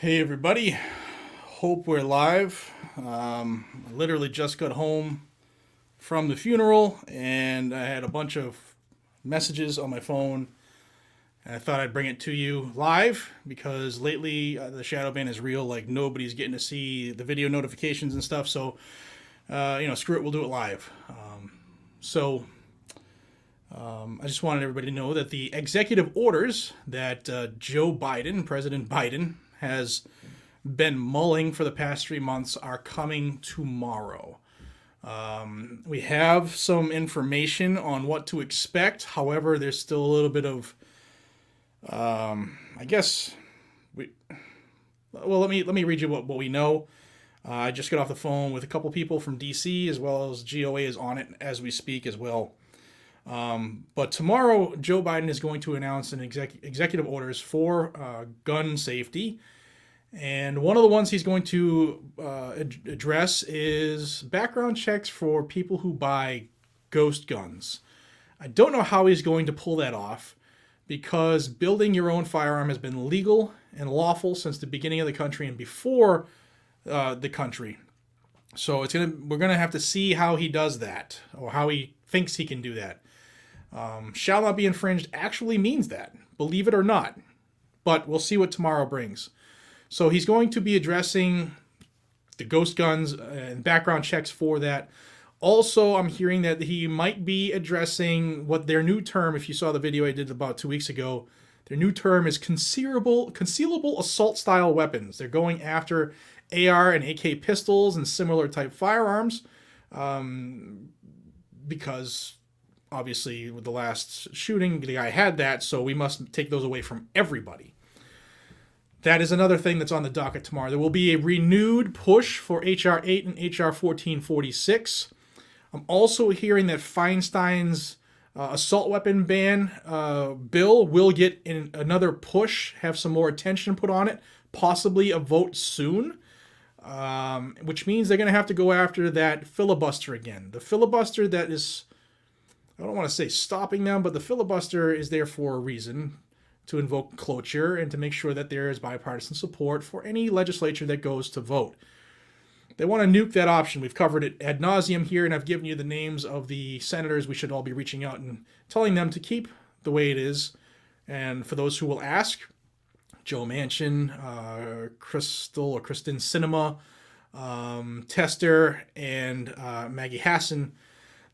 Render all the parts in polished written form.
Hey everybody, hope we're live. I literally just got home from the funeral and I had a bunch of messages on my phone. And I thought I'd bring it to you live because lately the shadow ban is real. Like nobody's getting to see the video notifications and stuff. So, screw it, we'll do it live. So, I just wanted everybody to know that the executive orders that Joe Biden, President Biden, has been mulling for the past 3 months are coming tomorrow. We have some information on what to expect. However, there's still a little bit of, I guess, we. Well, let me read you what we know. I just got off the phone with a couple people from DC as well as GOA is on it as we speak as well. But tomorrow, Joe Biden is going to announce an executive orders for gun safety. And one of the ones he's going to address is background checks for people who buy ghost guns. I don't know how he's going to pull that off because building your own firearm has been legal and lawful since the beginning of the country and before the country. So we're gonna have to see how he does that or how he thinks he can do that. Shall not be infringed actually means that, believe it or not. But we'll see what tomorrow brings. So he's going to be addressing the ghost guns and background checks for that. Also, I'm hearing that he might be addressing what their new term, if you saw the video I did about 2 weeks ago, their new term is concealable assault style weapons. They're going after AR and AK pistols and similar type firearms because obviously with the last shooting, the guy had that, so we must take those away from everybody. That is another thing that's on the docket tomorrow. There will be a renewed push for H.R. 8 and H.R. 1446. I'm also hearing that Feinstein's assault weapon ban bill will get in another push, have some more attention put on it, possibly a vote soon, which means they're going to have to go after that filibuster again. The filibuster that is, I don't want to say stopping them, but the filibuster is there for a reason, to invoke cloture and to make sure that there is bipartisan support for any legislature that goes to vote. They want to nuke that option. We've covered it ad nauseum here, and I've given you the names of the senators we should all be reaching out and telling them to keep the way it is. And for those who will ask, Joe Manchin, Kristen Sinema, Tester, and Maggie Hassan.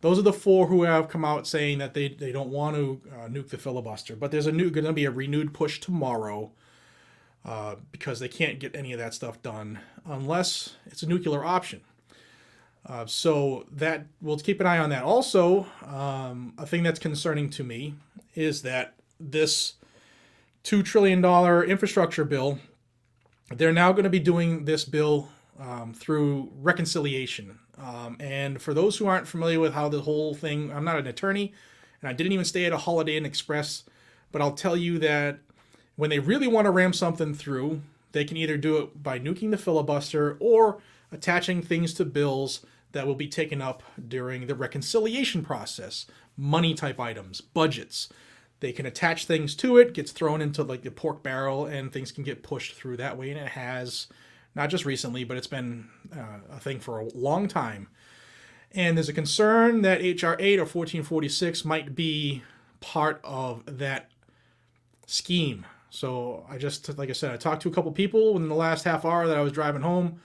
Those are the four who have come out saying that they don't want to nuke the filibuster. But there's going to be a renewed push tomorrow because they can't get any of that stuff done unless it's a nuclear option. So that we'll keep an eye on that. Also, a thing that's concerning to me is that this $2 trillion infrastructure bill, they're now going to be doing this bill through reconciliation. And for those who aren't familiar with how the whole thing, I'm not an attorney, and I didn't even stay at a Holiday Inn Express, but I'll tell you that when they really want to ram something through, they can either do it by nuking the filibuster or attaching things to bills that will be taken up during the reconciliation process. Money type items, budgets. They can attach things to it, gets thrown into like the pork barrel, and things can get pushed through that way, and it has. Not just recently, but it's been a thing for a long time. And there's a concern that H.R. 8 or 1446 might be part of that scheme. So like I said, I talked to a couple people within the last half hour that I was driving home,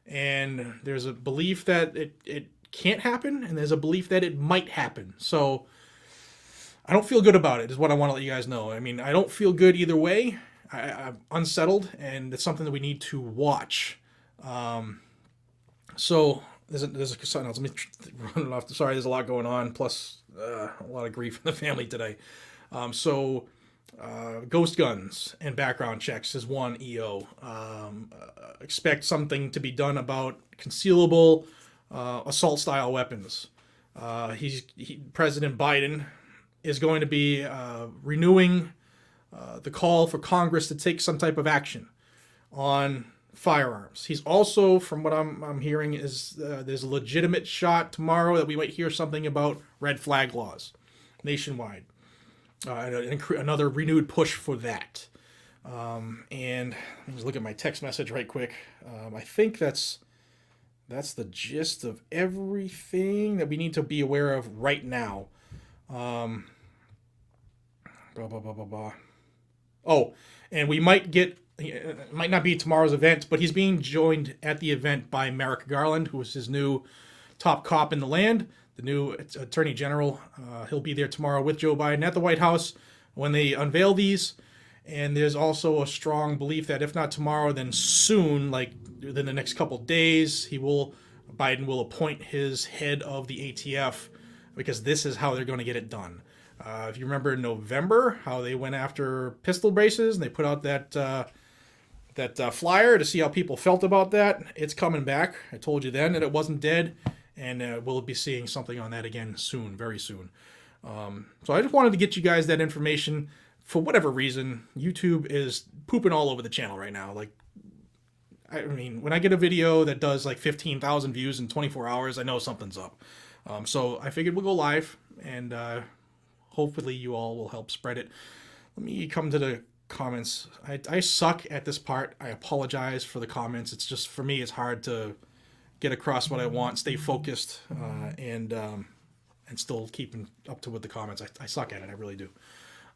and there's a belief that it can't happen, and there's a belief that it might happen. So I don't feel good about it, is what I want to let you guys know. I mean, I don't feel good either way. I'm unsettled, and it's something that we need to watch. So there's something else. Let me run it off. Sorry, there's a lot going on. Plus a lot of grief in the family today. Ghost guns and background checks is one EO. Expect something to be done about concealable assault style weapons. President Biden is going to be renewing the call for Congress to take some type of action on firearms. He's also, from what I'm hearing, is there's a legitimate shot tomorrow that we might hear something about red flag laws nationwide. Another renewed push for that. And let me just look at my text message right quick. I think that's the gist of everything that we need to be aware of right now. Um, blah, blah, blah, blah, blah. Oh, and we might get, it might not be tomorrow's event, but he's being joined at the event by Merrick Garland, who is his new top cop in the land, the new attorney general. He'll be there tomorrow with Joe Biden at the White House when they unveil these. And there's also a strong belief that if not tomorrow, then soon, like within the next couple days, Biden will appoint his head of the ATF, because this is how they're going to get it done. If you remember in November, how they went after pistol braces and they put out that flyer to see how people felt about that, it's coming back. I told you then that it wasn't dead, and we'll be seeing something on that again soon, very soon. So I just wanted to get you guys that information. For whatever reason, YouTube is pooping all over the channel right now. Like, I mean, when I get a video that does like 15,000 views in 24 hours, I know something's up. So I figured we'll go live, and hopefully you all will help spread it. Let me come to the comments. I suck at this part. I apologize for the comments. It's just, for me, it's hard to get across what I want, stay focused, and still keeping up to with the comments. I suck at it. I really do.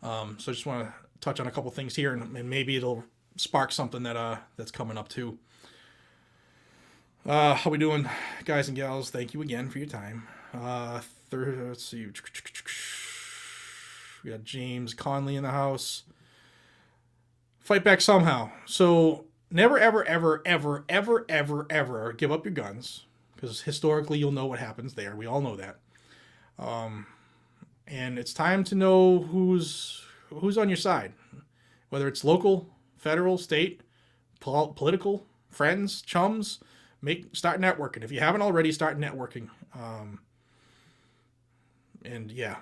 So I just want to touch on a couple things here, and maybe it'll spark something that's coming up too. How we doing, guys and gals? Thank you again for your time. Let's see. We got James Conley in the house. Fight back somehow. So never, ever, ever, ever, ever, ever, ever give up your guns, because historically you'll know what happens there. We all know that. And it's time to know who's on your side, whether it's local, federal, state, political, friends, chums. Start networking. If you haven't already, start networking. And yeah.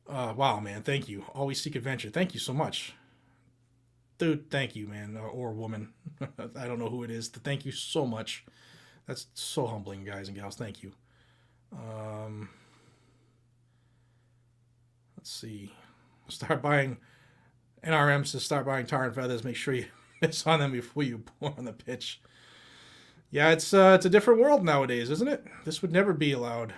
Wow, man. Thank you. Always seek adventure. Thank you so much. Dude, thank you, man. Or woman. I don't know who it is. Thank you so much. That's so humbling, guys and gals. Thank you. Let's see. Start buying NRMs to start buying tar and feathers. Make sure you miss on them before you pour on the pitch. Yeah, it's a different world nowadays, isn't it? This would never be allowed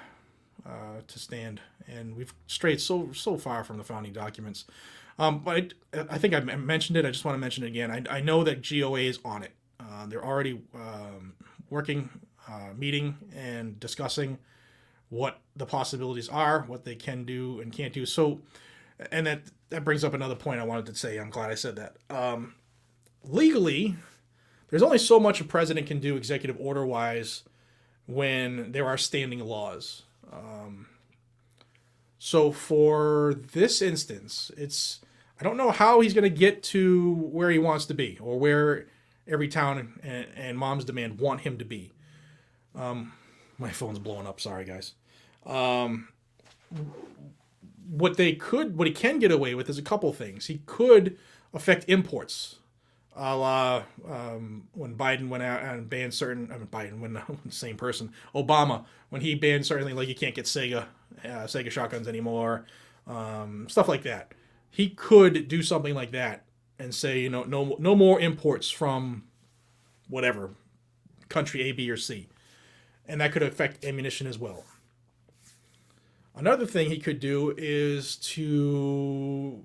to stand, and we've strayed so far from the founding documents. But I think I mentioned it. I just want to mention it again. I know that GOA is on it. They're already working, meeting, and discussing what the possibilities are, what they can do and can't do. So, and that brings up another point I wanted to say. I'm glad I said that. Legally, there's only so much a president can do executive order-wise when there are standing laws. So for this instance, I don't know how he's going to get to where he wants to be, or where every town and Mom's Demand want him to be. My phone's blowing up. Sorry, guys. What he can get away with is a couple things. He could affect imports, a la when Biden went out and banned certain. Same person. Obama, when he banned certainly, like, you can't get Sega shotguns anymore, stuff like that. He could do something like that and say, no more imports from whatever country A, B, or C, and that could affect ammunition as well. Another thing he could do is to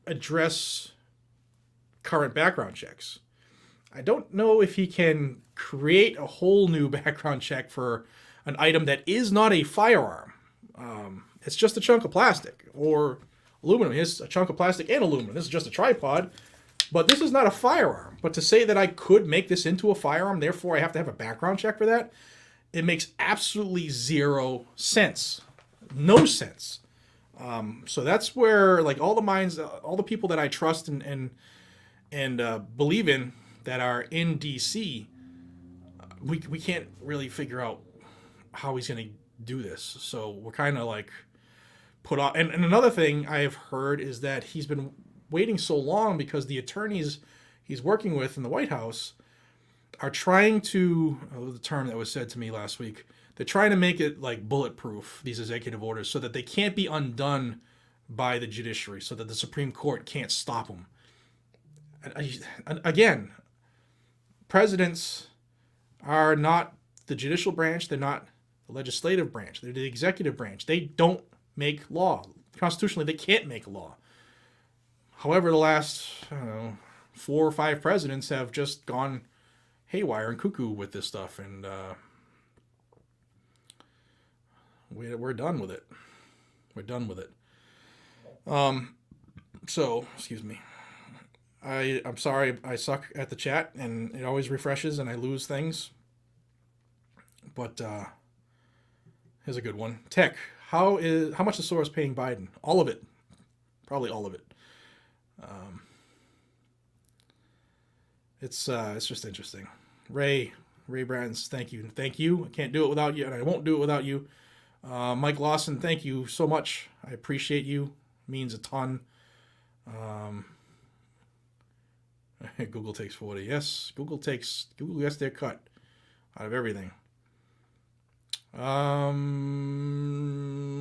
address current background checks. I don't know if he can create a whole new background check for an item that is not a firearm. It's just a chunk of plastic or aluminum. It's a chunk of plastic and aluminum. This is just a tripod, but this is not a firearm. But to say that I could make this into a firearm, therefore I have to have a background check for that, it makes absolutely zero sense. No sense. So that's where, like, all the people that I trust and believe in that are in DC, we can't really figure out how he's going to do this. So we're kind of like put off. And another thing I have heard is that he's been waiting so long because the attorneys he's working with in the White House are trying to, the term that was said to me last week, they're trying to make it like bulletproof, these executive orders, so that they can't be undone by the judiciary so that the Supreme Court can't stop them. Again, presidents are not the judicial branch. They're not the legislative branch. They're the executive branch. They don't make law. Constitutionally, they can't make law. However, the last, I don't know, 4 or 5 presidents have just gone haywire and cuckoo with this stuff, and we're done with it. We're done with it. So, excuse me. I'm sorry I suck at the chat, and it always refreshes and I lose things. But here's a good one. Tech, how much is Soros paying Biden? All of it. Probably all of it. It's just interesting. Ray Brands, thank you. Thank you. I can't do it without you, and I won't do it without you. Mike Lawson, thank you so much. I appreciate you. It means a ton. Google takes 40. Yes, Google gets their cut out of everything.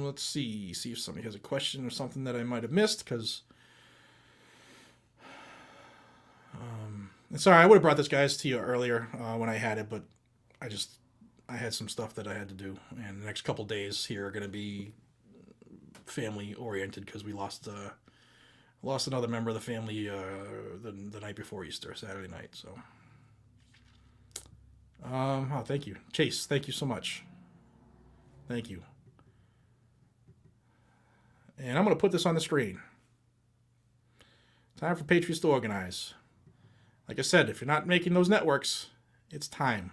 Let's see if somebody has a question or something that I might have missed, because sorry, I would have brought this guys to you earlier when I had it, but I had some stuff that I had to do, and the next couple days here are going to be family oriented because we lost another member of the family the night before Easter, Saturday night. So, thank you, Chase. Thank you so much. Thank you. And I'm going to put this on the screen. Time for Patriots to organize. Like I said, if you're not making those networks, it's time.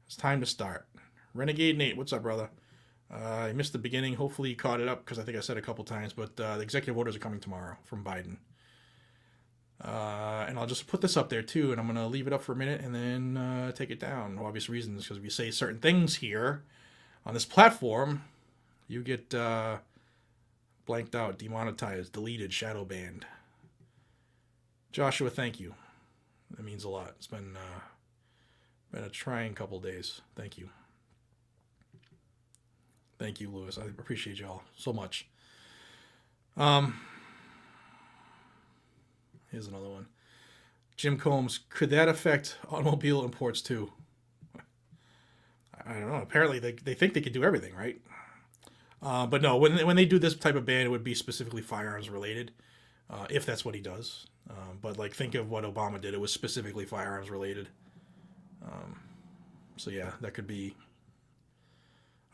It's time to start. Renegade Nate, what's up, brother? I missed the beginning. Hopefully you caught it up, because I think I said it a couple times, but the executive orders are coming tomorrow from Biden. And I'll just put this up there too, and I'm going to leave it up for a minute and then take it down. No obvious reasons, because if you say certain things here on this platform, you get blanked out, demonetized, deleted, shadow banned. Joshua, thank you. That means a lot. It's been a trying couple days. Thank you. Thank you, Lewis. I appreciate y'all so much. Here's another one. Jim Combs, could that affect automobile imports too? I don't know. Apparently they think they could do everything, right? But no, when they do this type of ban, it would be specifically firearms related, if that's what he does. But like, think of what Obama did. It was specifically firearms related. So yeah, that could be.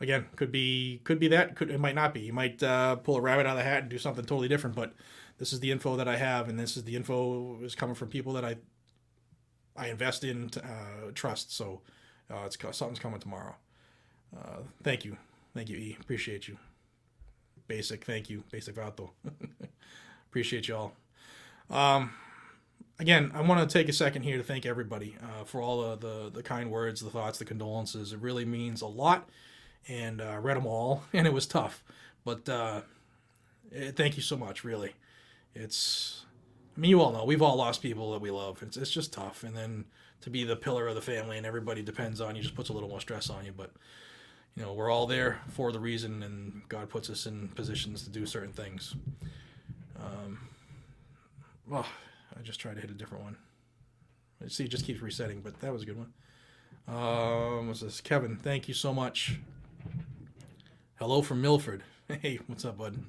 Again, could be that. It might not be. You might pull a rabbit out of the hat and do something totally different. But this is the info that I have, and this is the info is coming from people that I invest in, trust. So something's coming tomorrow. Thank you, E. Appreciate you. Basic, thank you, Basic Vato. Appreciate y'all. Again, I want to take a second here to thank everybody for all the kind words, the thoughts, the condolences. It really means a lot. And read them all, and it was tough. But thank you so much, really. You all know, we've all lost people that we love. It's just tough. And then to be the pillar of the family and everybody depends on you just puts a little more stress on you. But, we're all there for the reason, and God puts us in positions to do certain things. I just tried to hit a different one. See, it just keeps resetting, but that was a good one. What's this? Kevin, thank you so much. Hello from Milford. Hey, what's up, bud?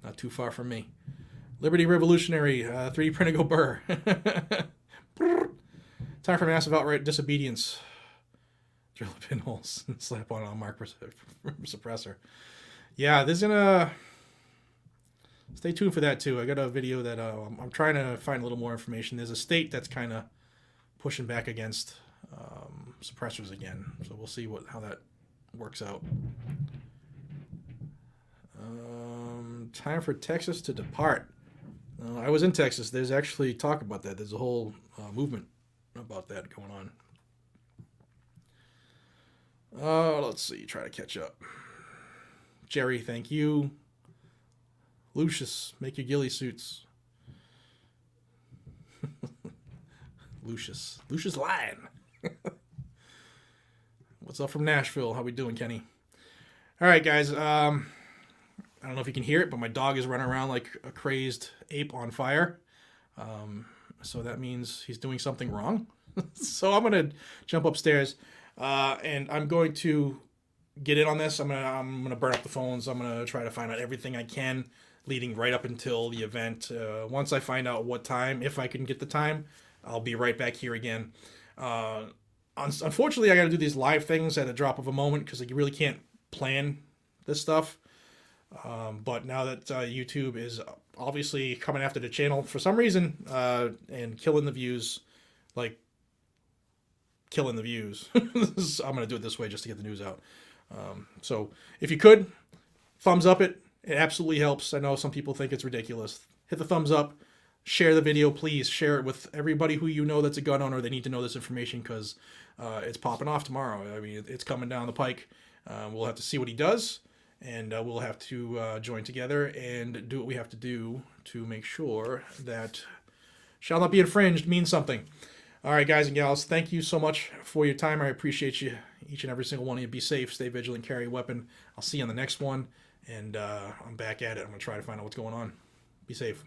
Not too far from me. Liberty Revolutionary, 3D printer go burr. Time for massive outright disobedience. Drill the pinholes and slap on a mark suppressor. Yeah, there's gonna. Stay tuned for that too. I got a video that I'm trying to find a little more information. There's a state that's kind of pushing back against suppressors again, so we'll see how that works out. Time for Texas to depart. I was in Texas. There's actually talk about that. There's a whole movement about that going on. Let's see. Try to catch up. Jerry, thank you. Lucius, make your ghillie suits. Lucius Lion. What's up from Nashville? How we doing, Kenny? All right, guys. I don't know if you can hear it, but my dog is running around like a crazed ape on fire. So that means he's doing something wrong. So I'm gonna jump upstairs, and I'm going to get in on this. I'm gonna burn up the phones. I'm gonna try to find out everything I can leading right up until the event. Once I find out what time, if I can get the time, I'll be right back here again. Unfortunately, I got to do these live things at a drop of a moment because you really can't plan this stuff. But now that YouTube is obviously coming after the channel for some reason and killing the views, like killing the views, I'm going to do it this way just to get the news out. So if you could, thumbs up it. It absolutely helps. I know some people think it's ridiculous. Hit the thumbs up. Share the video, please. Share it with everybody who you know that's a gun owner. They need to know this information because it's popping off tomorrow. I mean, it's coming down the pike. We'll have to see what he does, and we'll have to join together and do what we have to do to make sure that shall not be infringed means something. All right, guys and gals, thank you so much for your time. I appreciate you, each and every single one of you. Be safe, stay vigilant, carry a weapon. I'll see you on the next one, and I'm back at it. I'm going to try to find out what's going on. Be safe.